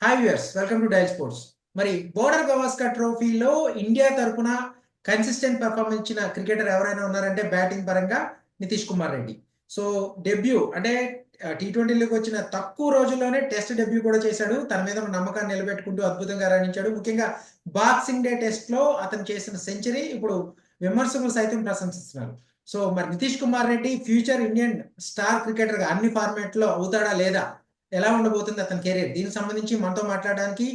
Hi viewers, welcome to dial sports. మరి border Gavaskar ట్రోఫీలో India తరపున కన్సిస్టెంట్ పర్ఫార్మెన్స్ ఇచ్చిన క్రికెటర్ ఎవరైనా ఉన్నారంటే బ్యాటింగ్ పరంగా నితీష్ కుమార్ రెడ్డి. సో డెబ్యూ అంటే T20లోకి వచ్చిన తక్కువ రోజుల్లోనే టెస్ట్ డెబ్యూ కూడా చేశాడు. తన మీద ఉన్న నమ్మకాన్ని నిలబెట్టుకుంటూ అద్భుతంగా రాణించాడు. ముఖ్యంగా బాక్సింగ్ డే టెస్ట్ లో అతను చేసిన సెంచరీ ఇప్పుడు విమర్శకులు సైతం ప్రశంసిస్తున్నారు. సో మరి Nitish Kumar Reddy future Indian star cricketer గా అన్ని ఫార్మాట్ లో అవుతాడా లేదా, ఎలా ఉండబోతుంది అతని కెరీర్, దీనికి సంబంధించి మనతో మాట్లాడడానికి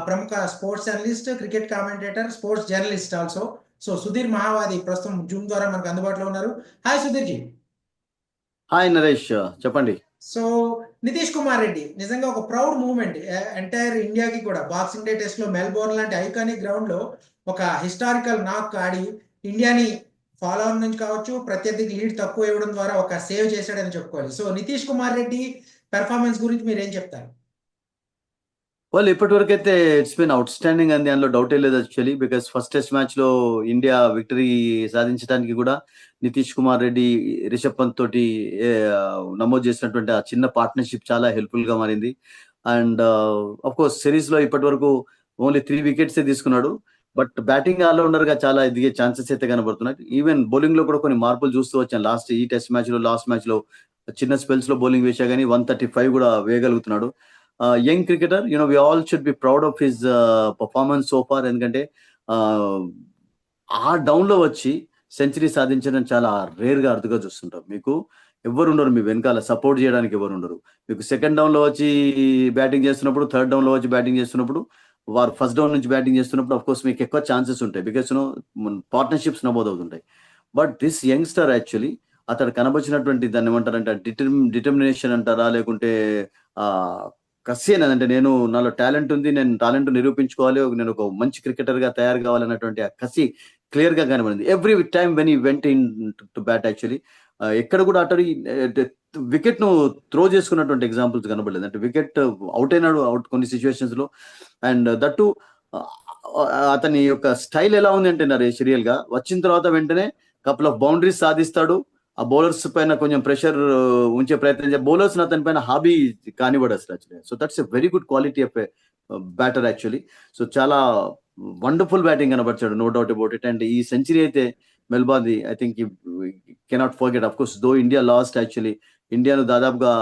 ప్రముఖ sports journalist, cricket commentator, sports journalist also so Sudheer Mahavadi ప్రస్తుతం జూమ్ ద్వారా మనకు అందుబాటులో ఉన్నారు. హాయ్ సుధీర్ జీ. హాయ్ నరేష్, చెప్పండి. సో నితీష్ కుమార్ రెడ్డి నిజంగా ఒక ప్రౌడ్ మూమెంట్ ఎంటైర్ ఇండియాకి కూడా. బాక్సింగ్ డే టెస్ట్ లో మెల్బోర్న్ లాంటి ఐకానిక్ గ్రౌండ్ లో ఒక హిస్టారికల్ నాక్ ఆడి ఇండియాని ఫాలో ఆన్ నుంచి కావచ్చు, ప్రత్యర్థికి లీడ్ తక్కువ ఇవ్వడం ద్వారా ఒక సేవ్ చేశాడని చెప్పుకోవాలి. సో నితీష్ కుమార్ రెడ్డి పెర్ఫార్మెన్స్ గురించి మీరు ఏం చెప్తారు? వాళ్ళు ఇప్పటివరకు అయితే ఇట్స్ బిన్ అవుట్ స్టాండింగ్ అంది, అందులో డౌటే లేదు actually. Because first test match లో ఇండియా విక్టరీ సాధించడానికి కూడా నితీష్ కుమార్ రెడ్డి, రిషబ్ పంత్ తోటి నమోదు చేసినటువంటి ఆ చిన్న పార్ట్నర్షిప్ చాలా హెల్ప్ఫుల్ గా మారింది. అండ్ అఫ్ కోర్స్ సిరీస్ లో ఇప్పటి వరకు ఓన్లీ 3 వికెట్స్ తీసుకున్నాడు. బట్ బ్యాటింగ్ ఆల్రౌండర్ గా చాలా ఎదిగే ఛాన్సెస్ అయితే కనబడుతున్నాయి. ఈవెన్ బౌలింగ్ లో కూడా కొన్ని మార్పులు చూస్తూ వచ్చాను. ఈ టెస్ట్ మ్యాచ్ లో, లాస్ట్ మ్యాచ్ లో చిన్న స్పెల్స్ లో బౌలింగ్ వేసా కానీ 135 కూడా వేయగలుగుతున్నాడు. Young cricketer, we all should be proud of his performance so far. ఎందుకంటే ఆ డౌన్ లో వచ్చి సెంచరీ సాధించడం చాలా రేర్ గా అరుదుగా చూస్తుంటాం. మీకు ఎవరు ఉండరు మీ వెనకాల సపోర్ట్ చేయడానికి, ఎవరు ఉండరు. మీకు సెకండ్ డౌన్ లో వచ్చి బ్యాటింగ్ చేస్తున్నప్పుడు, థర్డ్ డౌన్ లో వచ్చి బ్యాటింగ్ చేస్తున్నప్పుడు, వారు ఫస్ట్ డౌన్ నుంచి బ్యాటింగ్ చేస్తున్నప్పుడు అఫ్ కోర్స్ మీకు ఎక్కువ ఛాన్సెస్ ఉంటాయి. బికాస్ పార్ట్నర్షిప్స్ నమోదవుతుంటాయి. బట్ దిస్ యంగ్స్టర్ యాక్చువల్లీ, అతడు కనబరిచినటువంటి దాన్ని ఏమంటారంటే డిటర్మినేషన్ అంటారా, లేకుంటే కసి అంటే నాలో టాలెంట్ ఉంది, నేను టాలెంట్ నిరూపించుకోవాలి, నేను ఒక మంచి క్రికెటర్ గా తయారు కావాలన్నటువంటి ఆ కసి క్లియర్ గా కనబడింది ఎవ్రీ టైమ్ వెన్ ఈ went in to bat. Actually ఎక్కడ కూడా అతడు వికెట్ ను త్రో చేసుకున్నటువంటి ఎగ్జాంపుల్స్ కనబడలేదు. అంటే వికెట్ అవుట్ అయినాడు కొన్ని సిచ్యువేషన్స్ లో. అండ్ దట్టు అతని యొక్క స్టైల్ ఎలా ఉంది అంటే నరేష్, రియల్ గా వచ్చిన తర్వాత వెంటనే కపుల్ ఆఫ్ బౌండరీస్ సాధిస్తాడు. ఆ బౌలర్స్ పైన కొంచెం ప్రెషర్ ఉంచే ప్రయత్నం చేయాలి. బౌలర్స్ అతని పైన హాబీ కానివ్వడు అసలు actually. So that's a very good quality of a batter actually. So చాలా వండర్ఫుల్ బ్యాటింగ్ కనబరిచాడు, no doubt about it. And ఈ సెంచరీ అయితే మెల్బాది I think cannot forget. Of course though India lost actually, ఇండియాను దాదాపుగా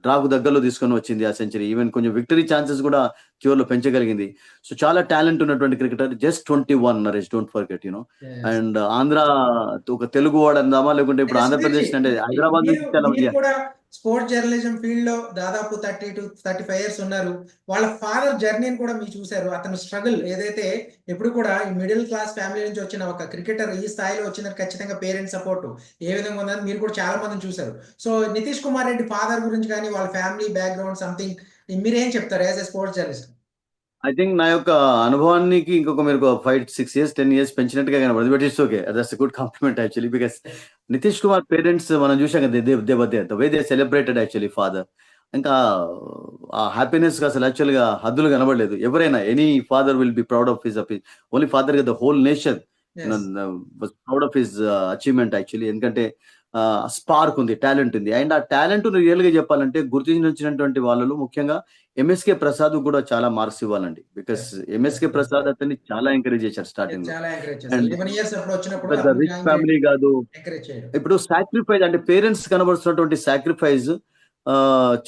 డ్రాకు దగ్గరలో తీసుకొని వచ్చింది ఆ సెంచరీ. ఈవెన్ కొంచెం విక్టరీ ఛాన్సెస్ కూడా చివరిలో పెంచగలిగింది. సో చాలా టాలెంట్ ఉన్నటువంటి cricketer, just 21 Naresh, don't forget and Andhra ఒక తెలుగు వాడు అందామా, లేకుంటే ఇప్పుడు ఆంధ్రప్రదేశ్ అంటే హైదరాబాద్ నుంచి చాలా కూడా స్పోర్ట్స్ జర్నలిజం ఫీల్డ్ లో దాదాపు 30 to 35 years ఉన్నారు. వాళ్ళ ఫాదర్ జర్నీని కూడా మీరు చూశారు. అతను స్ట్రగుల్ ఏదైతే ఎప్పుడు కూడా ఈ మిడిల్ క్లాస్ ఫ్యామిలీ నుంచి వచ్చిన ఒక క్రికెటర్ ఈ స్థాయిలో వచ్చిందని ఖచ్చితంగా పేరెంట్స్ సపోర్ట్ ఏ విధంగా ఉందని మీరు కూడా చాలా మందిని చూశారు. సో నితీష్ కుమార్ రెడ్డి ఫాదర్ గురించి కానీ, వాళ్ళ ఫ్యామిలీ బ్యాక్గ్రౌండ్ సంథింగ్ మీరేం చెప్తారు as a sports journalist? I think నా యొక్క అనుభవానికి ఇంకొక మీరు 5-6 years 10 years పెంచినట్టుగా కనబడింది. But it's okay, that's good complement actually. Because Nitish Kumar parents మనం చూసాం కదా, the way they celebrated actually father. ఇంకా ఆ హ్యాపీనెస్ అసలు యాక్చువల్గా హద్దులు కనబడలేదు. ఎవరైనా any father will be proud of his only father, the whole nation proud of his achievement actually. ఎందుకంటే స్పార్క్ ఉంది, టాలెంట్ ఉంది. అండ్ ఆ టాలెంట్ రియల్ గా చెప్పాలంటే గుర్తించినటువంటి వాళ్ళు ముఖ్యంగా ఎంఎస్కే ప్రసాద్ కూడా చాలా మార్క్స్ ఇవ్వాలండి. బికాస్ ఎంఎస్కే ప్రసాద్ అతన్ని చాలా ఎంకరేజ్ చేశారు స్టార్టింగ్ లో. రిచ్ ఫ్యామిలీ కాదు, ఇప్పుడు సాక్రిఫైస్ అంటే పేరెంట్స్ కనబడుతున్నటువంటి సాక్రిఫైస్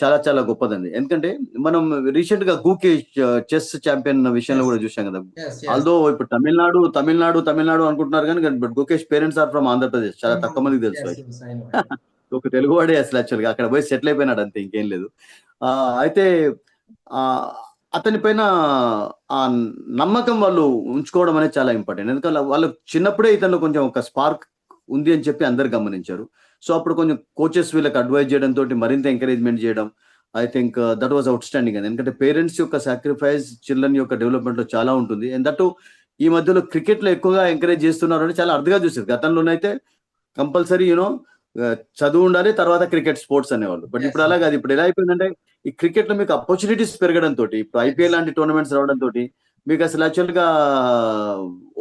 చాలా చాలా గొప్పదండి. ఎందుకంటే మనం రీసెంట్ గా గూకే చెస్ ఛాంపియన్ విషయంలో కూడా చూసాం కదా. ఆల్దో ఇప్పుడు తమిళనాడు అనుకుంటున్నారు కానీ Gukesh parents are from Andhra Pradesh. చాలా తక్కువ మందికి తెలుసు. ఒక తెలుగువాడే అసలు యాక్చువల్గా అక్కడ పోయి సెటిల్ అయిపోయినాడు, అంతే, ఇంకేం లేదు. అయితే అతని పైన ఆ నమ్మకం వాళ్ళు ఉంచుకోవడం అనేది చాలా ఇంపార్టెంట్. ఎందుకంటే వాళ్ళు చిన్నప్పుడే ఇతను కొంచెం ఒక స్పార్క్ ఉంది అని చెప్పి అందరు గమనించారు. సో అప్పుడు కొంచెం కోచెస్ వీళ్ళకి అడ్వైజ్ చేయడం తోటి మరింత ఎంకరేజ్మెంట్ చేయడం, I think that was out standing అని. ఎందుకంటే పేరెంట్స్ యొక్క సాక్రిఫైస్ చిల్డ్రన్ యొక్క డెవలప్మెంట్ లో చాలా ఉంటుంది. అండ్ దట్ ఈ మధ్యలో క్రికెట్ లో ఎక్కువగా ఎంకరేజ్ చేస్తున్నారు అని చాలా అర్థంగా చూసారు. గతంలోనైతే కంపల్సరీ చదువు ఉండాలి, తర్వాత క్రికెట్ స్పోర్ట్స్ అనేవాళ్ళు. బట్ ఇప్పుడు అలా కాదు. ఇప్పుడు ఎలా అయిపోయిందంటే ఈ క్రికెట్ లో మీకు ఆపర్చునిటీస్ పెరగడం తోటి, ఇప్పుడు ఐపీఎల్ లాంటి టోర్నమెంట్స్ రావడం తోటి మీకు అసలు యాక్చువల్ గా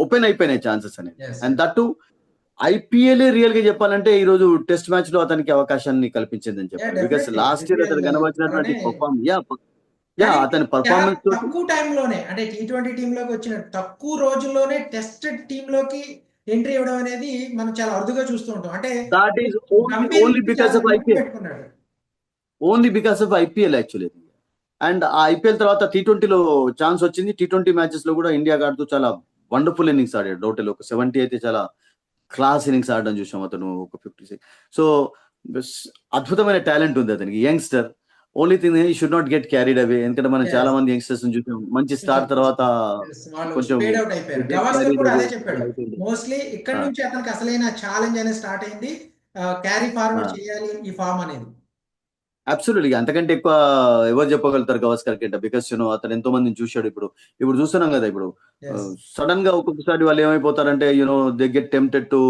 ఓపెన్ అయిపోయినాయి ఛాన్సెస్ అనేవి. అండ్ దట్టు ఐపీఎల్ రియల్ గా చెప్పాలంటే ఈ రోజు టెస్ట్ మ్యాచ్ లో అతనికి అవకాశాన్ని కల్పించింది అని చెప్పాలి. బికాస్ లాస్ట్ ఇయర్ అతను కనబడినటువంటి యా కానీ అతని చాలా పర్ఫార్మెన్స్ తోటి తక్కువ టైంలోనే అంటే T20 టీంలోకి వచ్చిన తక్కువ రోజుల్లోనే టెస్టెడ్ టీంలోకి ఎంట్రీ ఇవ్వడం అనేది మనం చాలా అరుదుగా చూస్తూ ఉంటాం. అంటే దాట్ ఈస్ గంభీర్ ఓన్లీ నుంచి బికాస్ చాలా ఆఫ్ దూరం ఐపీఎల్. పెట్టుకున్నాడు. Only because of IPL actually. And ఆ ఐపీఎల్ తర్వాత T20లో ఛాన్స్ వచ్చింది. T20 మ్యాచెస్ లో కూడా ఇండియా ఆడుతూ చాలా వండర్ఫుల్ ఇన్నింగ్స్ ఆడాడు. డౌట్ ఒక 70 అయితే చాలా క్లాస్ ఇన్నింగ్స్ ఆడడం చూసాం అతను ఒక 56. సో అద్భుతమైన టాలెంట్ ఉంది అతనికి, యంగ్స్టర్. ఓన్లీ థింగ్ ఈ షుడ్ నాట్ గెట్ క్యారీడ్ అవే. ఎందుకంటే మనం చాలా Yes. మంది యంగ్స్టర్స్ చూసాం మంచి స్టార్ చూసాం, తర్వాత చూసాం. Yes. వాళ్ళు కొంచెం ఫేడ్ అవుట్ అయిపోయారు. గెట్ గవాస్కర్ క్యారీడ్ కూడా అవే అదే చెప్పాడు. అవుతుంది. మోస్ట్లీ ఇక్కడ ఆ, నుంచి అతనికి అసలైన ఛాలెంజ్ అనేది స్టార్ట్ అయింది. క్యారీ ఫార్వర్డ్ ఆ. చేయాలి ఈ ఫామ్ అనేది. అబ్సల్యూట్లీ అంతకంటే ఎక్కువ ఎవరు చెప్పగలుగుతారు గవాస్కర్ కింద, బికాస్ అతను ఎంతో మందిని చూశాడు. ఇప్పుడు చూస్తున్నాం కదా. ఇప్పుడు Yes. సడన్ గా ఒక్కొక్కసారి వాళ్ళు ఏమైపోతారంటే they get tempted to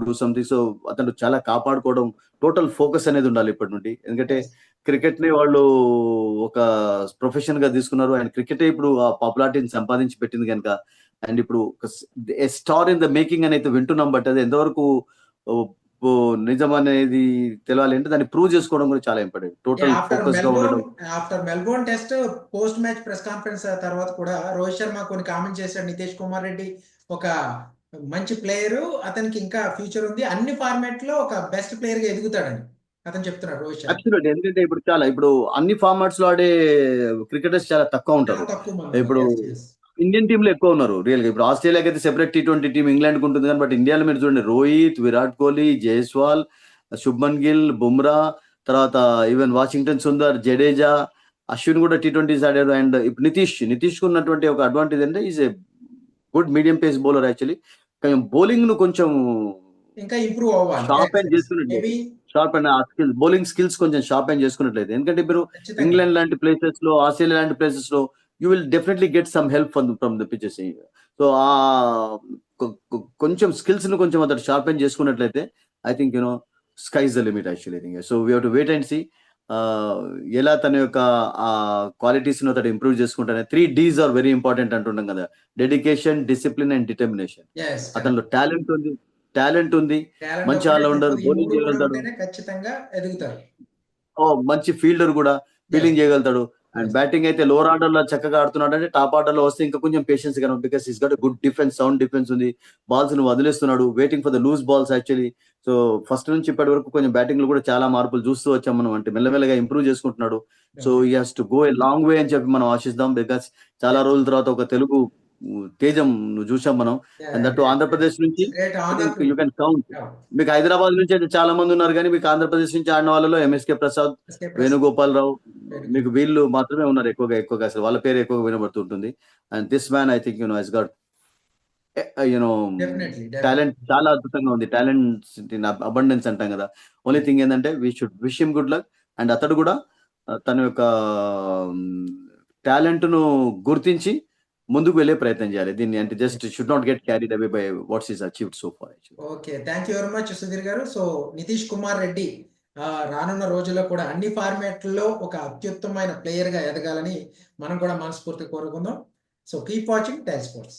do something. So అతను చాలా కాపాడుకోవడం, టోటల్ ఫోకస్ అనేది ఉండాలి ఇప్పటి నుండి. ఎందుకంటే Yes. క్రికెట్ ని వాళ్ళు ఒక ప్రొఫెషన్ గా తీసుకున్నారు. అండ్ క్రికెటే ఇప్పుడు ఆ పాపులారిటీని సంపాదించి పెట్టింది కనుక. అండ్ ఇప్పుడు స్టార్ ఇన్ ద మేకింగ్ అని అయితే వింటున్నాం. బట్ అది ఎంతవరకు ఓ, ఓ, నిజం అనేది తెలియాలి అంటే దాన్ని ప్రూవ్ చేసుకోవడం కూడా చాలా ఇంపార్టెంట్. టోటల్ ఫోకస్ గా ఉండడం. After Melbourne test post match press conference తర్వాత కూడా రోహిత్ శర్మ కొన్ని కామెంట్ చేశాడు. నితీష్ కుమార్ రెడ్డి ఒక మంచి ప్లేయరు, అతనికి ఇంకా ఫ్యూచర్ ఉంది, అన్ని ఫార్మాట్ లో ఒక బెస్ట్ ప్లేయర్ గా ఎదుగుతాడని అతను చెప్తున్నాడు రోహిత్ శర్మ. అబ్సల్యూట్. ఎందుకంటే ఇప్పుడు అన్ని ఫార్మాట్స్ లో ఆడే క్రికెటర్స్ చాలా తక్కువ చాలా ఉంటారు. తక్కువ మంది ఉన్నారు. ఇప్పుడు Yes, yes. ఇండియన్ టీమ్ లో ఎక్కువ ఉన్నారు రియల్ గా. ఇప్పుడు ఆస్ట్రేలియాకి అయితే సెపరేట్ T20 టీమ్, ఇంగ్లాండ్ కు ఉంటుంది కానీ, బట్ ఇండియాలో మీరు చూడండి రోహిత్, విరాట్ కోహ్లీ, జైస్వాల్, శుభ్మన్ గిల్, బుమ్రా, తర్వాత ఈవెన్ వాషింగ్టన్ సుందర్, జడేజా, అశ్విన్ కూడా T20s ఆడారు. అండ్ ఇప్పుడు నితీష్ కు ఉన్నటువంటి ఒక అడ్వాంటేజ్ అంటే is a good medium pace bowler actually. కానీ బౌలింగ్ ను కొంచెం ఇంకా ఇంప్రూవ్ అవ్వాలి. షార్ప్ అండ్ చేసుకున్నట్లయితే, మేబీ షార్ప్ అండ్ ఆ స్కిల్స్, బౌలింగ్ స్కిల్స్ కొంచెం షార్ప్ అండ్ చేసుకున్నట్లయితే. ఎందుకంటే ఇప్పుడు ఖచ్చితంగా. ఇంగ్లాండ్ లాంటి ప్లేసెస్ లో, ఆస్ట్రేలియా లాంటి ప్లేసెస్ లో you will definitely get some help from the pitches. So ఆ కొంచెం స్కిల్స్ ను కొంచెం అతను షార్ప్ అండ్ చేసుకున్నట్లయితే I think sky's the limit actually. So we have to wait and see ఎలా తన యొక్క ఆ క్వాలిటీస్ ను అతను ఇంప్రూవ్ చేసుకుంటానే. 3 Ds ఆర్ వెరీ ఇంపార్టెంట్ అంటుంటాం కదా. Dedication, discipline and determination. Yes, అతనిలో correct. టాలెంట్ ఉంది, టాలెంట్ మంచి ఒకటే ఆల్రౌండర్, సరిపోదు. ఈ బౌలింగ్ మూడు కూడా చేయగలుగుతాడు. ఉంటేనే ఖచ్చితంగా ఎదుగుతారు. మంచి ఫీల్డర్ కూడా, Yes. ఫీల్డింగ్ చేయగలుగుతాడు. And Yes. బ్యాటింగ్ అయితే లోవర్ ఆర్డర్ లో చక్కగా ఆడుతున్నాడు. అంటే టాప్ ఆర్డర్ లో వస్తే ఇంకా కొంచెం పేషెన్స్ గా, because he's got good defence, sound defence ఉంది. బాల్స్ ను వదిలేస్తున్నాడు, waiting for the loose balls actually. So first నుంచి ఇప్పటి వరకు కొంచెం బ్యాటింగ్ లో కూడా చాలా మార్పులు చూస్తూ వచ్చాం మనం. అంటే మెల్లమెల్లగా ఇంప్రూవ్ చేసుకుంటున్నాడు. సో ఈ has to go a long way అని చెప్పి మనం ఆశిద్దాం. బికాస్ చాలా Yes. రోజుల తర్వాత ఒక తెలుగు తేజం చూసాం మనం. Yeah, and that yes, Andhra Pradesh నుంచి great I honor think to you can count. have. మీకు హైదరాబాద్ నుంచి అయితే చాలా మంది ఉన్నారు కానీ మీకు ఆంధ్రప్రదేశ్ నుంచి ఆడిన వాళ్ళలో MSK Prasad, SK Prasad. Venugopala Rao, Very మీకు good. వీళ్ళు మాత్రమే ఉన్నారు ఎక్కువగా అసలు వాళ్ళ పేరు ఎక్కువగా వినబడుతుంటుంది. And this man I think he's got Definitely. Talent చాలా అద్భుతంగా ఉంది. టాలెంట్ అబండెన్స్ అంటాం కదా. ఓన్లీ థింగ్ ఏంటంటే we should wish him good luck. And అతడు కూడా తన యొక్క టాలెంట్ ను గుర్తించి ముందుకు వెళ్ళే ప్రయత్నం చేయాలి. దీన్ని అంటే just should not get carried away by what's is achieved so far. Okay, thank you very much Sudheer గారు. సో నితీష్ కుమార్ రెడ్డి రానున్న రోజుల్లో కూడా అన్ని ఫార్మాట్లలో ఒక అత్యుత్తమైన ప్లేయర్ గా ఎదగాలని మనం కూడా మనస్ఫూర్తిగా కోరుకుందాం. So keep watching tile sports.